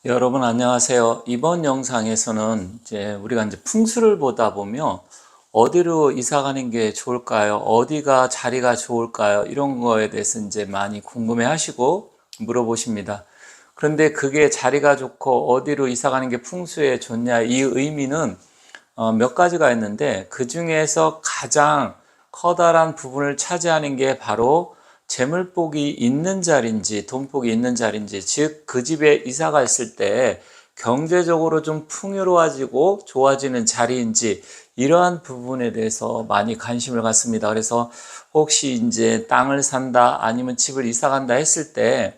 여러분 안녕하세요. 이번 영상에서는 우리가 풍수를 보다 보면 어디로 이사 가는 게 좋을까요? 어디가 자리가 좋을까요? 이런 거에 대해서 많이 궁금해 하시고 물어보십니다. 그런데 그게 자리가 좋고 어디로 이사 가는 게 풍수에 좋냐, 이 의미는 몇 가지가 있는데 그 중에서 가장 커다란 부분을 차지하는 게 바로 재물복이 있는 자리인지 돈복이 있는 자리인지, 즉 그 집에 이사 갔을 때 경제적으로 좀 풍요로워지고 좋아지는 자리인지, 이러한 부분에 대해서 많이 관심을 갖습니다. 그래서 혹시 땅을 산다 아니면 집을 이사 간다 했을 때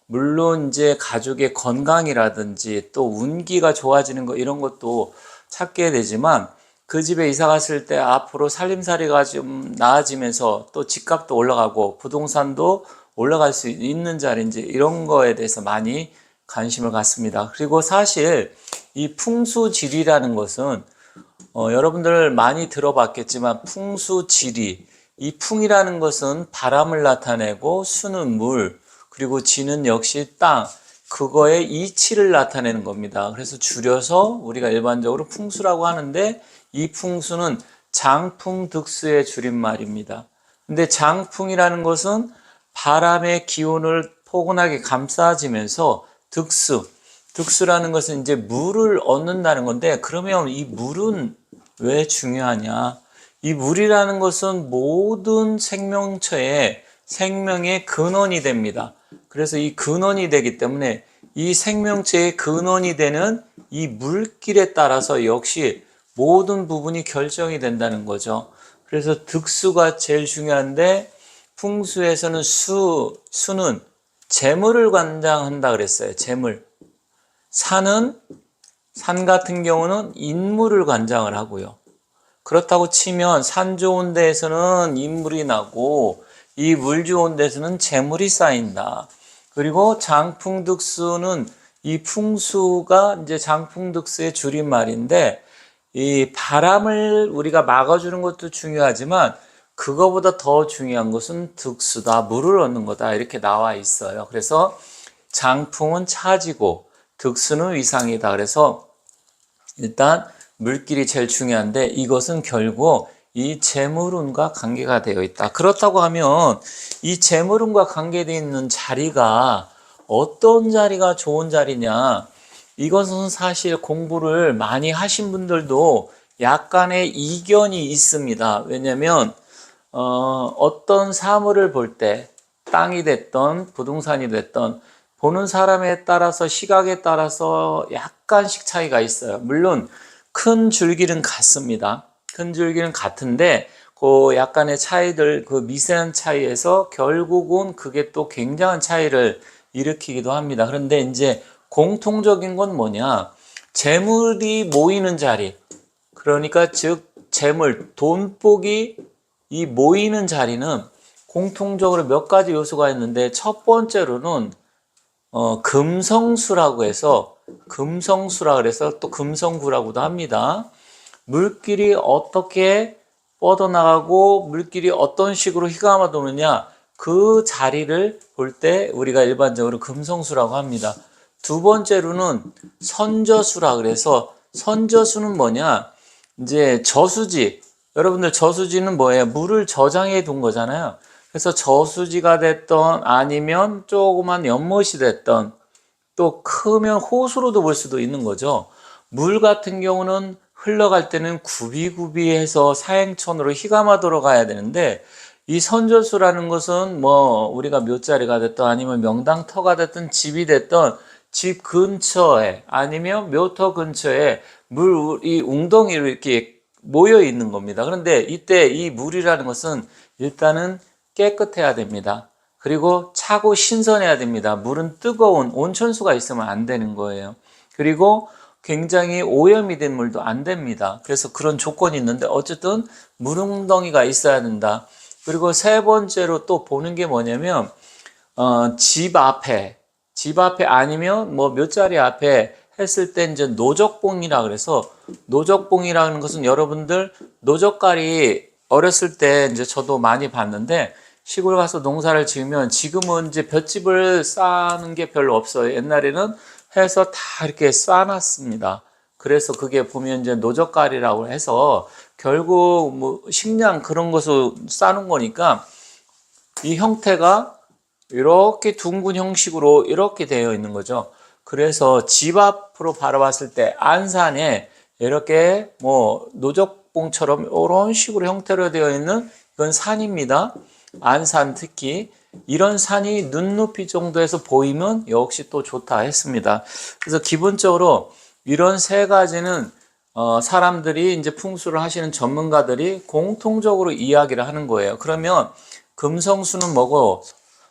물론 가족의 건강이라든지 또 운기가 좋아지는 거, 이런 것도 찾게 되지만 그 집에 이사 갔을 때 앞으로 살림살이가 좀 나아지면서 또 집값도 올라가고 부동산도 올라갈 수 있는 자리인지, 이런 거에 대해서 많이 관심을 갖습니다. 그리고 사실 이 풍수지리라는 것은 여러분들 많이 들어봤겠지만 풍수지리, 이 풍이라는 것은 바람을 나타내고 수는 물, 그리고 지는 역시 땅, 그거의 이치를 나타내는 겁니다. 그래서 줄여서 우리가 일반적으로 풍수라고 하는데, 이 풍수는 장풍득수의 줄임말입니다. 근데 장풍이라는 것은 바람의 기운을 포근하게 감싸지면서 득수라는 것은 물을 얻는다는 건데, 그러면 이 물은 왜 중요하냐? 이 물이라는 것은 모든 생명체의 생명의 근원이 됩니다. 그래서 이 근원이 되기 때문에 이 생명체의 근원이 되는 이 물길에 따라서 역시 모든 부분이 결정이 된다는 거죠. 그래서 득수가 제일 중요한데, 풍수에서는 수는 재물을 관장한다 그랬어요. 재물. 산 같은 경우는 인물을 관장을 하고요. 그렇다고 치면 산 좋은 데에서는 인물이 나고 이 물 좋은 데서는 재물이 쌓인다. 그리고 장풍득수는, 이 풍수가 장풍득수의 줄임말인데, 이 바람을 우리가 막아주는 것도 중요하지만 그거보다 더 중요한 것은 득수다, 물을 얻는 거다, 이렇게 나와 있어요. 그래서 장풍은 차지고 득수는 위상이다. 그래서 일단 물길이 제일 중요한데, 이것은 결국 이 재물운과 관계가 되어 있다. 그렇다고 하면 이 재물운과 관계되어 있는 자리가 어떤 자리가 좋은 자리냐, 이것은 사실 공부를 많이 하신 분들도 약간의 이견이 있습니다. 왜냐하면 어떤 사물을 볼 때, 땅이 됐던 부동산이 됐던, 보는 사람에 따라서 시각에 따라서 약간씩 차이가 있어요. 물론 큰 줄기는 같습니다. 큰 줄기는 같은데 그 약간의 차이들, 그 미세한 차이에서 결국은 그게 또 굉장한 차이를 일으키기도 합니다. 그런데 공통적인 건 뭐냐? 재물이 모이는 자리, 그러니까 즉 재물, 돈복이 이 모이는 자리는 공통적으로 몇 가지 요소가 있는데, 첫 번째로는 금성수라고 해서, 또 금성구라고도 합니다. 물길이 어떻게 뻗어나가고 물길이 어떤 식으로 휘감아 도느냐, 그 자리를 볼 때 우리가 일반적으로 금성수라고 합니다. 두 번째로는 선저수라 그래서, 선저수는 뭐냐, 저수지, 여러분들 저수지는 뭐예요? 물을 저장해 둔 거잖아요. 그래서 저수지가 됐던 아니면 조그만 연못이 됐던, 또 크면 호수로도 볼 수도 있는 거죠. 물 같은 경우는 흘러갈 때는 굽이굽이해서 사행천으로 휘감아도록 가야 되는데, 이 선저수라는 것은 뭐 우리가 묘자리가 됐든 아니면 명당터가 됐든 집이 됐든 집 근처에 아니면 묘터 근처에 물이 웅덩이로 이렇게 모여 있는 겁니다. 그런데 이때 이 물이라는 것은 일단은 깨끗해야 됩니다. 그리고 차고 신선해야 됩니다. 물은 뜨거운 온천수가 있으면 안 되는 거예요. 그리고 굉장히 오염이 된 물도 안 됩니다. 그래서 그런 조건이 있는데 어쨌든 물웅덩이가 있어야 된다. 그리고 세 번째로 또 보는 게 뭐냐면 집 앞에 아니면 뭐 몇 자리 앞에 했을 때 노적봉이라 그래서, 노적봉이라는 것은 여러분들 노적갈이 어렸을 때 저도 많이 봤는데, 시골 가서 농사를 지으면 지금은 볏짚을 쌓는 게 별로 없어요. 옛날에는 해서 다 이렇게 쌓아놨습니다. 그래서 그게 보면 이제 노젓갈이라고 해서 결국 뭐 식량 그런 것을 싸는 거니까 이 형태가 이렇게 둥근 형식으로 이렇게 되어 있는 거죠. 그래서 집 앞으로 바라봤을 때 안산에 이렇게 뭐 노적봉처럼 이런 식으로 형태로 되어 있는 이건 산입니다. 안산 특히 이런 산이 눈높이 정도에서 보이면 역시 또 좋다 했습니다. 그래서 기본적으로 이런 세 가지는 사람들이 이제 풍수를 하시는 전문가들이 공통적으로 이야기를 하는 거예요. 그러면 금성수는 뭐고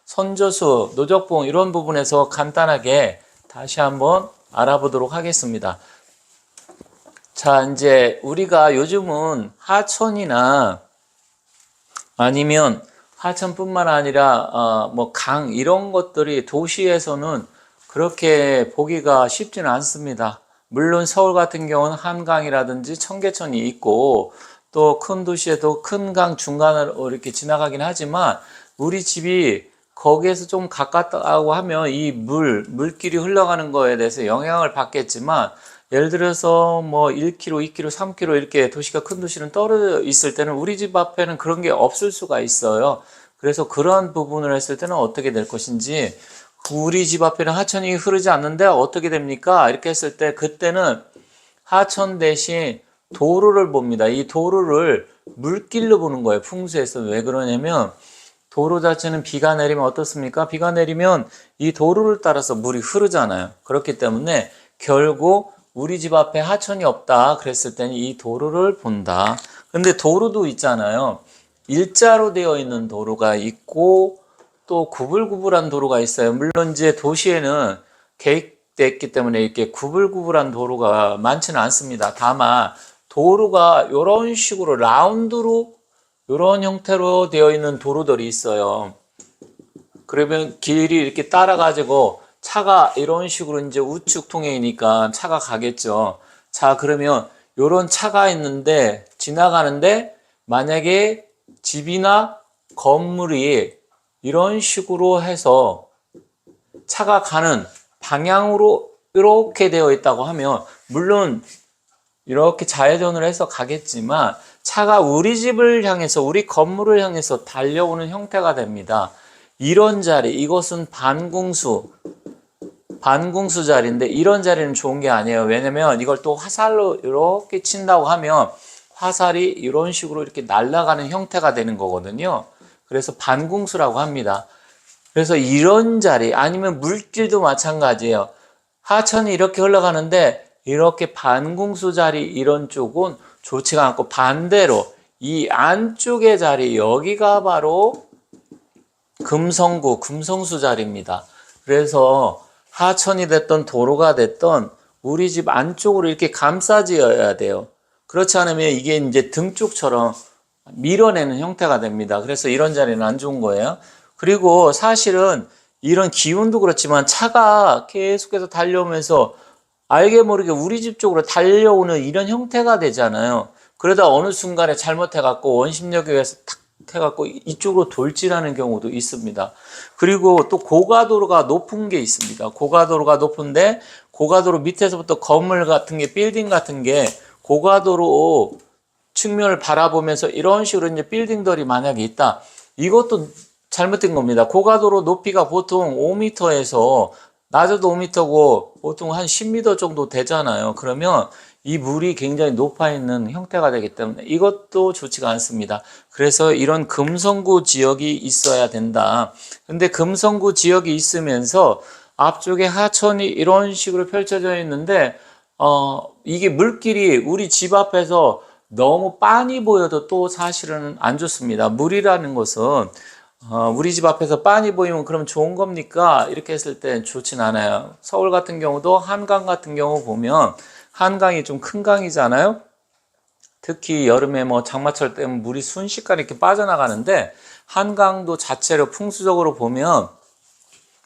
선저수, 노적봉 이런 부분에서 간단하게 다시 한번 알아보도록 하겠습니다. 자, 이제 우리가 요즘은 하천이나 아니면 하천뿐만 아니라 뭐 강 이런 것들이 도시에서는 그렇게 보기가 쉽지는 않습니다. 물론 서울 같은 경우는 한강이라든지 청계천이 있고 또 큰 도시에도 큰 강 중간으로 이렇게 지나가긴 하지만 우리 집이 거기에서 좀 가깝다고 하면 이 물길이 흘러가는 거에 대해서 영향을 받겠지만 예를 들어서 뭐 1km, 2km, 3km 이렇게 도시가 큰 도시는 떨어져 있을 때는 우리 집 앞에는 그런 게 없을 수가 있어요. 그래서 그런 부분을 했을 때는 어떻게 될 것인지 우리 집 앞에는 하천이 흐르지 않는데 어떻게 됩니까? 이렇게 했을 때 그때는 하천 대신 도로를 봅니다. 이 도로를 물길로 보는 거예요. 풍수에서. 왜 그러냐면 도로 자체는 비가 내리면 어떻습니까? 비가 내리면 이 도로를 따라서 물이 흐르잖아요. 그렇기 때문에 결국 우리 집 앞에 하천이 없다 그랬을 때는 이 도로를 본다. 근데 도로도 있잖아요. 일자로 되어 있는 도로가 있고 또 구불구불한 도로가 있어요. 물론 이제 도시에는 계획됐기 때문에 이렇게 구불구불한 도로가 많지는 않습니다. 다만 도로가 이런 식으로 라운드로 이런 형태로 되어 있는 도로들이 있어요. 그러면 길이 이렇게 따라가지고 차가 이런 식으로 이제 우측 통행이니까 차가 가겠죠. 자, 그러면 이런 차가 있는데 지나가는데 만약에 집이나 건물이 이런 식으로 해서 차가 가는 방향으로 이렇게 되어 있다고 하면 물론 이렇게 좌회전을 해서 가겠지만 차가 우리 집을 향해서 우리 건물을 향해서 달려오는 형태가 됩니다. 이런 자리, 이것은 반궁수 자리인데 이런 자리는 좋은 게 아니에요. 왜냐면 이걸 또 화살로 이렇게 친다고 하면 화살이 이런 식으로 이렇게 날아가는 형태가 되는 거거든요. 그래서 반궁수라고 합니다. 그래서 이런 자리 아니면 물길도 마찬가지예요. 하천이 이렇게 흘러가는데 이렇게 반궁수 자리 이런 쪽은 좋지가 않고 반대로 이 안쪽의 자리 여기가 바로 금성수 자리입니다. 그래서 하천이 됐던 도로가 됐던 우리 집 안쪽으로 이렇게 감싸지어야 돼요. 그렇지 않으면 이게 이제 등 쪽처럼 밀어내는 형태가 됩니다. 그래서 이런 자리는 안 좋은 거예요. 그리고 사실은 이런 기운도 그렇지만 차가 계속해서 달려오면서 알게 모르게 우리 집 쪽으로 달려오는 이런 형태가 되잖아요. 그러다 어느 순간에 잘못해갖고 원심력에 의해서 탁 해갖고 이쪽으로 돌진하는 경우도 있습니다. 그리고 또 고가도로가 높은 게 있습니다. 고가도로가 높은데 고가도로 밑에서부터 건물 같은 게 빌딩 같은 게 고가도로 측면을 바라보면서 이런 식으로 이제 빌딩들이 만약에 있다. 이것도 잘못된 겁니다. 고가도로 높이가 보통 5m에서 낮아도 5m고 보통 한 10m 정도 되잖아요. 그러면 이 물이 굉장히 높아 있는 형태가 되기 때문에 이것도 좋지가 않습니다. 그래서 이런 금성구 지역이 있어야 된다. 근데 금성구 지역이 있으면서 앞쪽에 하천이 이런 식으로 펼쳐져 있는데 이게 물길이 우리 집 앞에서 너무 빤히 보여도 또 사실은 안 좋습니다. 물이라는 것은 우리 집 앞에서 빤히 보이면 그럼 좋은 겁니까? 이렇게 했을 때 좋진 않아요. 서울 같은 경우도 한강 같은 경우 보면 한강이 좀 큰 강이잖아요. 특히 여름에 뭐 장마철 때문에 물이 순식간에 이렇게 빠져나가는데 한강도 자체로 풍수적으로 보면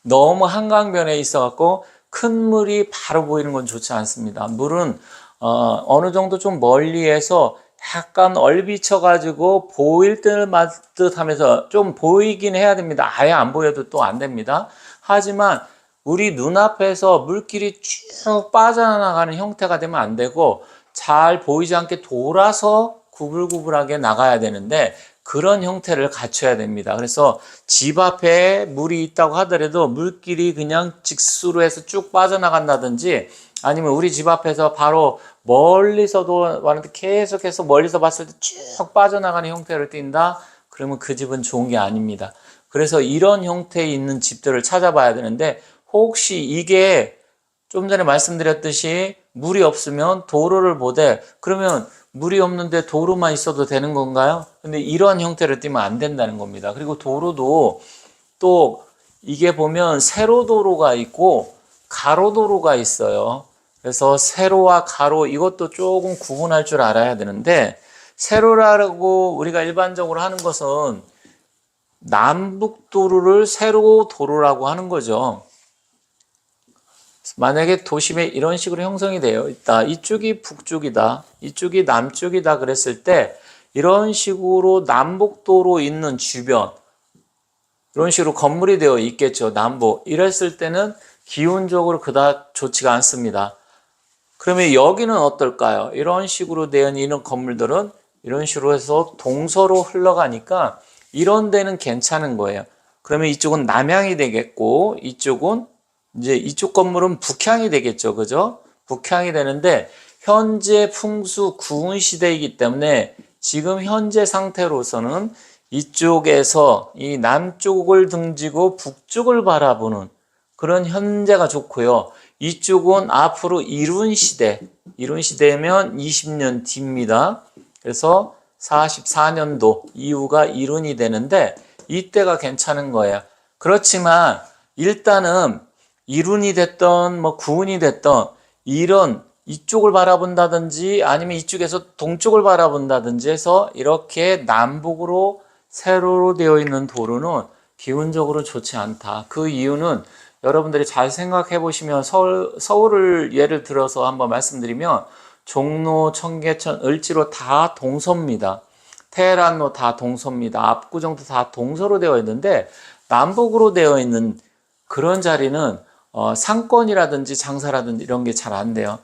너무 한강변에 있어갖고 큰 물이 바로 보이는 건 좋지 않습니다. 물은 어느 정도 좀 멀리에서 약간 얼비쳐가지고 보일 듯 하면서 좀 보이긴 해야 됩니다. 아예 안 보여도 또 안 됩니다. 하지만 우리 눈앞에서 물길이 쭉 빠져나가는 형태가 되면 안 되고 잘 보이지 않게 돌아서 구불구불하게 나가야 되는데 그런 형태를 갖춰야 됩니다. 그래서 집 앞에 물이 있다고 하더라도 물길이 그냥 직수로 해서 쭉 빠져나간다든지 아니면 우리 집 앞에서 바로 멀리서도 왔는데 계속해서 멀리서 봤을 때 쭉 빠져나가는 형태를 띈다? 그러면 그 집은 좋은 게 아닙니다. 그래서 이런 형태에 있는 집들을 찾아봐야 되는데 혹시 이게 좀 전에 말씀드렸듯이 물이 없으면 도로를 보되 그러면 물이 없는데 도로만 있어도 되는 건가요? 근데 이러한 형태를 띄면 안 된다는 겁니다. 그리고 도로도 또 이게 보면 세로도로가 있고 가로도로가 있어요. 그래서 세로와 가로 이것도 조금 구분할 줄 알아야 되는데 세로라고 우리가 일반적으로 하는 것은 남북도로를 세로도로라고 하는 거죠. 만약에 도심에 이런 식으로 형성이 되어 있다. 이쪽이 북쪽이다. 이쪽이 남쪽이다. 그랬을 때 이런 식으로 남북도로 있는 주변 이런 식으로 건물이 되어 있겠죠. 남북. 이랬을 때는 기온적으로 그다지 좋지가 않습니다. 그러면 여기는 어떨까요? 이런 식으로 되어 있는 이런 건물들은 이런 식으로 해서 동서로 흘러가니까 이런 데는 괜찮은 거예요. 그러면 이쪽은 남향이 되겠고 이쪽은 이제 이쪽 건물은 북향이 되겠죠. 그죠? 북향이 되는데 현재 풍수 구운 시대이기 때문에 지금 현재 상태로서는 이쪽에서 이 남쪽을 등지고 북쪽을 바라보는 그런 현재가 좋고요. 이쪽은 앞으로 이룬 시대면 20년 뒤입니다. 그래서 44년도 이후가 이룬이 되는데 이때가 괜찮은 거예요. 그렇지만 일단은 이룬이 됐던 뭐 구운이 됐던 이런 이쪽을 바라본다든지 아니면 이쪽에서 동쪽을 바라본다든지 해서 이렇게 남북으로 세로로 되어 있는 도로는 기운적으로 좋지 않다. 그 이유는 여러분들이 잘 생각해 보시면 서울을 예를 들어서 한번 말씀드리면 종로, 청계천, 을지로 다 동서입니다. 테헤란로 다 동서입니다. 압구정도 다 동서로 되어 있는데 남북으로 되어 있는 그런 자리는 상권이라든지 장사라든지 이런 게 잘 안 돼요.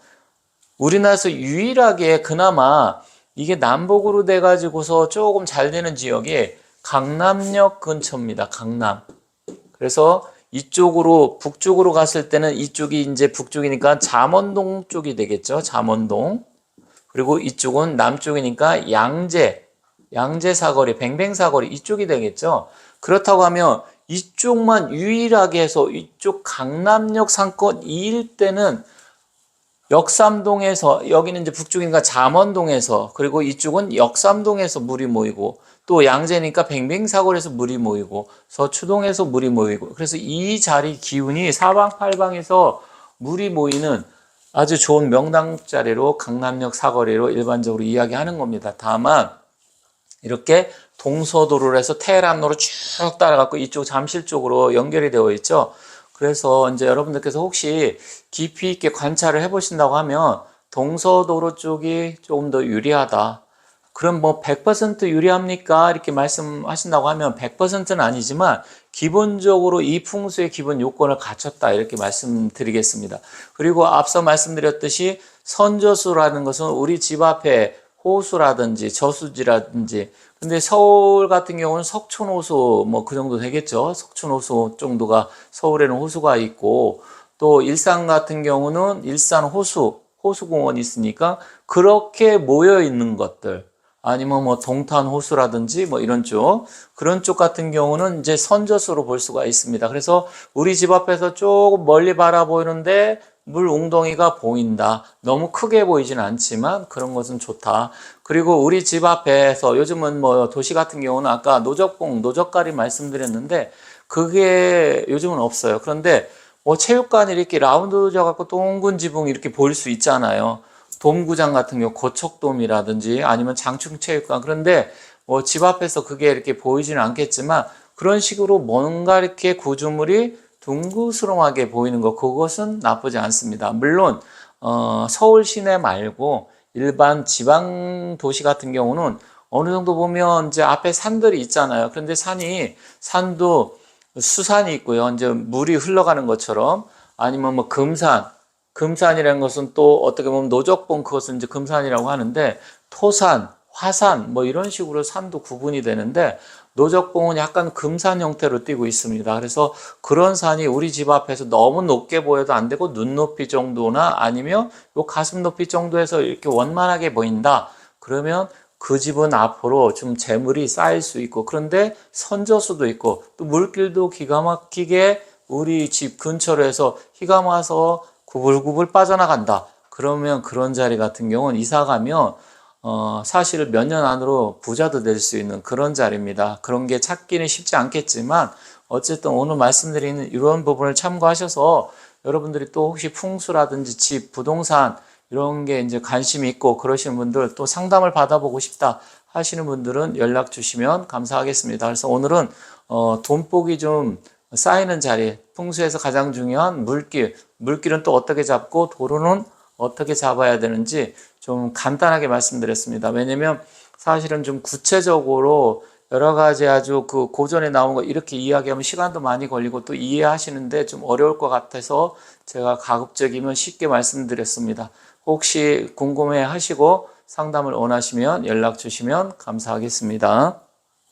우리나라에서 유일하게 그나마 이게 남북으로 돼가지고서 조금 잘 되는 지역이 강남역 근처입니다. 강남. 그래서 이쪽으로 북쪽으로 갔을 때는 이쪽이 이제 북쪽이니까 잠원동 쪽이 되겠죠. 잠원동. 그리고 이쪽은 남쪽이니까 양재 사거리, 뱅뱅 사거리 이쪽이 되겠죠. 그렇다고 하면 이쪽만 유일하게 해서 이쪽 강남역 상권 이 일대는 역삼동에서 여기는 이제 북쪽이니까 잠원동에서 그리고 이쪽은 역삼동에서 물이 모이고 또 양재니까 뱅뱅사거리에서 물이 모이고 서초동에서 물이 모이고 그래서 이 자리 기운이 사방팔방에서 물이 모이는 아주 좋은 명당 자리로 강남역 사거리로 일반적으로 이야기하는 겁니다. 다만 이렇게 동서도로를 해서 테헤란로로 쭉 따라가고 이쪽 잠실 쪽으로 연결이 되어 있죠. 그래서 이제 여러분들께서 혹시 깊이 있게 관찰을 해보신다고 하면 동서도로 쪽이 조금 더 유리하다. 그럼 뭐 100% 유리합니까? 이렇게 말씀하신다고 하면 100%는 아니지만 기본적으로 이 풍수의 기본 요건을 갖췄다. 이렇게 말씀드리겠습니다. 그리고 앞서 말씀드렸듯이 선저수라는 것은 우리 집 앞에 호수라든지 저수지라든지 근데 서울 같은 경우는 석촌호수 뭐 그 정도 되겠죠. 석촌호수 정도가 서울에는 호수가 있고 또 일산 같은 경우는 일산 호수공원이 있으니까 그렇게 모여 있는 것들 아니면 뭐 동탄 호수라든지 뭐 이런 쪽 그런 쪽 같은 경우는 이제 선저수로 볼 수가 있습니다. 그래서 우리 집 앞에서 조금 멀리 바라보이는데 물 웅덩이가 보인다. 너무 크게 보이진 않지만 그런 것은 좋다. 그리고 우리 집 앞에서 요즘은 뭐 도시 같은 경우는 아까 노적가리 말씀드렸는데 그게 요즘은 없어요. 그런데 뭐 체육관이 이렇게 라운드 져갖고 동군 지붕 이렇게 보일 수 있잖아요. 돔구장 같은 경우 고척돔이라든지 아니면 장충체육관 그런데 뭐 집 앞에서 그게 이렇게 보이지는 않겠지만 그런 식으로 뭔가 이렇게 구조물이 둥그스름하게 보이는 것 그것은 나쁘지 않습니다. 물론 서울 시내 말고 일반 지방 도시 같은 경우는 어느 정도 보면 이제 앞에 산들이 있잖아요. 그런데 산도 수산이 있고요. 이제 물이 흘러가는 것처럼 아니면 뭐 금산이라는 것은 또 어떻게 보면 노적봉 그것은 이제 금산이라고 하는데 토산, 화산 뭐 이런 식으로 산도 구분이 되는데 노적봉은 약간 금산 형태로 띄고 있습니다. 그래서 그런 산이 우리 집 앞에서 너무 높게 보여도 안 되고 눈높이 정도나 아니면 요 가슴 높이 정도에서 이렇게 원만하게 보인다. 그러면 그 집은 앞으로 좀 재물이 쌓일 수 있고 그런데 선저수도 있고 또 물길도 기가 막히게 우리 집 근처로 해서 희가 와서 구불구불 빠져나간다. 그러면 그런 자리 같은 경우는 이사 가면 사실 몇 년 안으로 부자도 될 수 있는 그런 자리입니다. 그런 게 찾기는 쉽지 않겠지만 어쨌든 오늘 말씀드리는 이런 부분을 참고하셔서 여러분들이 또 혹시 풍수라든지 집, 부동산 이런 게 이제 관심이 있고 그러시는 분들 또 상담을 받아보고 싶다 하시는 분들은 연락 주시면 감사하겠습니다. 그래서 오늘은 돈복이 좀 쌓이는 자리, 풍수에서 가장 중요한 물길은 또 어떻게 잡고 도로는 어떻게 잡아야 되는지 좀 간단하게 말씀드렸습니다. 왜냐면 사실은 좀 구체적으로 여러 가지 아주 그 고전에 나온 거 이렇게 이야기하면 시간도 많이 걸리고 또 이해하시는데 좀 어려울 것 같아서 제가 가급적이면 쉽게 말씀드렸습니다. 혹시 궁금해 하시고 상담을 원하시면 연락 주시면 감사하겠습니다.